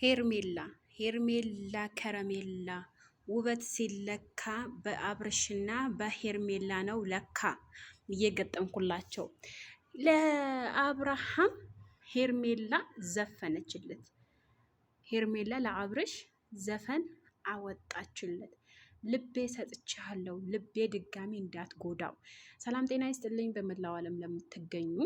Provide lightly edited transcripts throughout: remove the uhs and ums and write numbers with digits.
ሄርሜላ ከረሜላ ውበት ሲለካ በአብርሽና በሄርሜላ ነው ለካ። እየገጠምኩላቸው ለአብርሃም ሄርሜላ ዘፈነችለት። ሄርሜላ ለአብርሽ ዘፈን አወጣችለት። ልቤ ሰጥቻለሁ፣ ልቤ ድጋሚ እንዳትጎዳው። ሰላም ጤና ይስጥልኝ በመላው ዓለም ለምትገኙ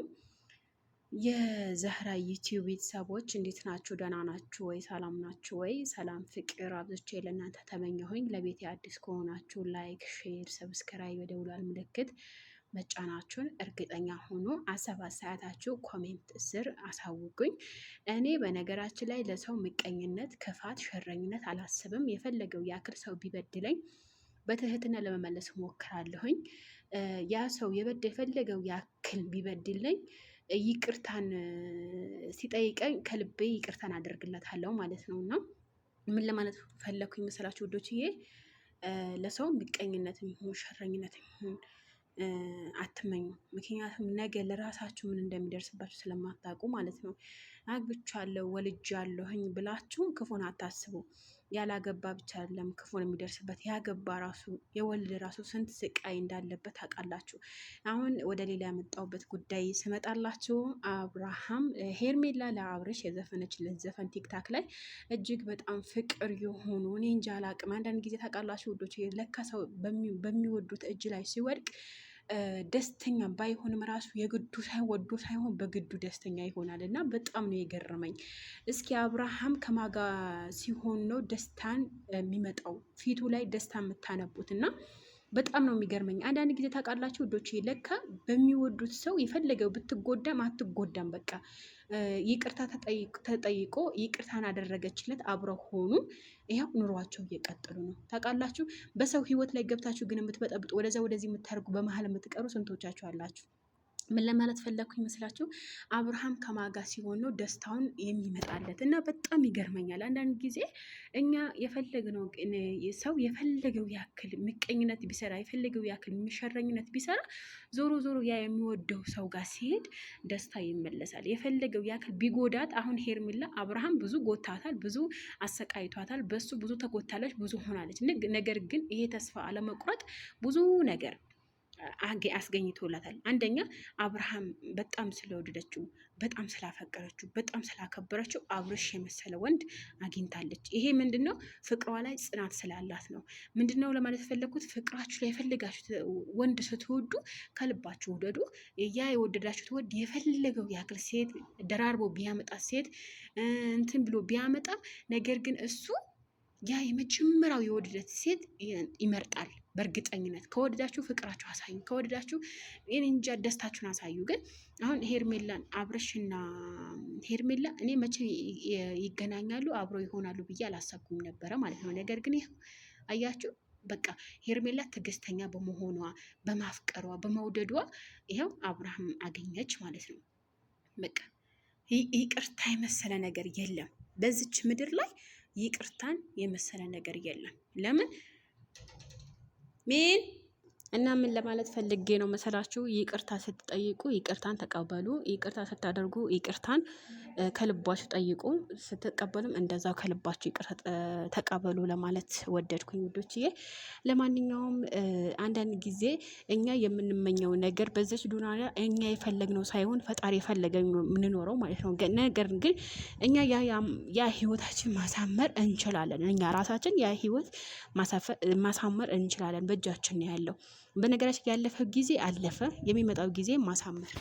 የዘህራ ዩቲዩብ ቤተሰቦች እንዴት ናችሁ? ደህና ናችሁ ወይ? ሰላም ናችሁ ወይ? ሰላም ፍቅር አብዝቼ ለእናንተ ተመኘሁኝ። ለቤት አዲስ ከሆናችሁ ላይክ፣ ሼር፣ ሰብስክራይብ የደውሏል ምልክት መጫናችሁን እርግጠኛ ሆኖ አሰብ አስተያየታችሁ ኮሜንት ስር አሳውቁኝ። እኔ በነገራችን ላይ ለሰው ምቀኝነት፣ ክፋት፣ ሸረኝነት አላስብም። የፈለገው ያክል ሰው ቢበድለኝ በትህትና ለመመለስ ሞክራለሁኝ። ያ ሰው የፈለገው ያክል ቢበድለኝ ይቅርታን ሲጠይቀኝ ከልቤ ይቅርታን አደርግለታለሁ ማለት ነው። እና ምን ለማለት ፈለኩኝ መሰላችሁ ውዶችዬ፣ ለሰው ምቀኝነት ይሁን ሸረኝነት ይሁን አትመኙ። ምክንያቱም ነገ ለራሳችሁ ምን እንደሚደርስባችሁ ስለማታውቁ ማለት ነው። አግብቻለሁ ወልጃለሁኝ ብላችሁ ክፉን አታስቡ። ያላገባ ብቻ አይደለም ክፉን የሚደርስበት፣ ያገባ ራሱ የወልድ ራሱ ስንት ስቃይ እንዳለበት ታውቃላችሁ። አሁን ወደ ሌላ ያመጣሁበት ጉዳይ ስመጣላችሁ አብርሃም ሄርሜላ ለአብርሽ የዘፈነችለት ዘፈን ቲክታክ ላይ እጅግ በጣም ፍቅር የሆኑ እኔ እንጃ አላቅም። አንዳንድ ጊዜ ታውቃላችሁ ውዶች፣ ለካ ሰው በሚወዱት እጅ ላይ ሲወድቅ ደስተኛ ባይሆንም ራሱ የግዱ ወዶ ሳይሆን በግዱ ደስተኛ ይሆናል። እና በጣም ነው የገረመኝ። እስኪ አብርሃም ከማጋ ሲሆን ነው ደስታን የሚመጣው ፊቱ ላይ ደስታ የምታነቡት? እና በጣም ነው የሚገርመኝ። አንዳንድ ጊዜ ታውቃላችሁ ውዶች፣ ለካ በሚወዱት ሰው የፈለገው ብትጎዳም አትጎዳም። በቃ ይቅርታ ተጠይቆ ይቅርታን አደረገችለት፣ አብረው ሆኑ። ይኸው ኑሯቸው እየቀጠሉ ነው። ታውቃላችሁ በሰው ህይወት ላይ ገብታችሁ ግን የምትበጠብጡ ወደዛ ወደዚህ የምታደርጉ በመሀል የምትቀሩ ስንቶቻችሁ አላችሁ? ምን ለማለት ፈለግኩ ይመስላችሁ? አብርሃም ከማጋ ሲሆን ነው ደስታውን የሚመጣለት። እና በጣም ይገርመኛል። አንዳንድ ጊዜ እኛ የፈለግነው ሰው የፈለገው ያክል ምቀኝነት ቢሰራ የፈለገው ያክል የሚሸረኝነት ቢሰራ ዞሮ ዞሮ ያ የሚወደው ሰው ጋር ሲሄድ ደስታ ይመለሳል። የፈለገው ያክል ቢጎዳት፣ አሁን ሄርሜላ አብርሃም ብዙ ጎታታል፣ ብዙ አሰቃይቷታል፣ በሱ ብዙ ተጎታለች፣ ብዙ ሆናለች። ነገር ግን ይሄ ተስፋ አለመቁረጥ ብዙ ነገር አስገኝቶላታል። አንደኛ አብርሃም በጣም ስለወደደችው፣ በጣም ስላፈቀረችው፣ በጣም ስላከበረችው አብርሽ የመሰለ ወንድ አግኝታለች። ይሄ ምንድነው? ፍቅሯ ላይ ጽናት ስላላት ነው። ምንድነው ለማለት የፈለኩት? ፍቅራችሁ ላይ የፈለጋችሁት ወንድ ስትወዱ ከልባችሁ ውደዱ። ያ የወደዳችሁት ወንድ የፈለገው ያክል ሴት ደራርቦ ቢያመጣ ሴት እንትን ብሎ ቢያመጣ፣ ነገር ግን እሱ ያ የመጀመሪያው የወደደት ሴት ይመርጣል። በእርግጠኝነት ከወደዳችሁ ፍቅራችሁ አሳዩ፣ ከወደዳችሁ እንጃ ደስታችሁን አሳዩ። ግን አሁን ሄርሜላን አብርሽና ሄርሜላ እኔ መቼ ይገናኛሉ አብረው ይሆናሉ ብዬ አላሰብኩም ነበረ ማለት ነው። ነገር ግን ይኸው አያችሁ፣ በቃ ሄርሜላ ትዕግስተኛ በመሆኗ በማፍቀሯ በመውደዷ ይኸው አብርሃም አገኘች ማለት ነው። በቃ ይቅርታ የመሰለ ነገር የለም በዚች ምድር ላይ፣ ይቅርታን የመሰለ ነገር የለም። ለምን እና ምን ለማለት ፈልጌ ነው መሰላችሁ? ይቅርታ ስትጠይቁ ይቅርታን ተቀበሉ። ይቅርታ ስታደርጉ ይቅርታን ከልባችሁ ጠይቁ። ስትቀበሉም እንደዛው ከልባችሁ ይቅርታ ተቀበሉ ለማለት ወደድኩኝ ውዶችዬ። ለማንኛውም አንዳንድ ጊዜ እኛ የምንመኘው ነገር በዚች ዱንያ እኛ የፈለግነው ሳይሆን ፈጣሪ የፈለገው የምንኖረው ማለት ነው። ነገር ግን እኛ ያ ህይወታችን ማሳመር እንችላለን። እኛ ራሳችን ያ ህይወት ማሳመር እንችላለን። በእጃችን ነው ያለው። በነገራችን ያለፈ ጊዜ አለፈ፣ የሚመጣው ጊዜ ማሳመር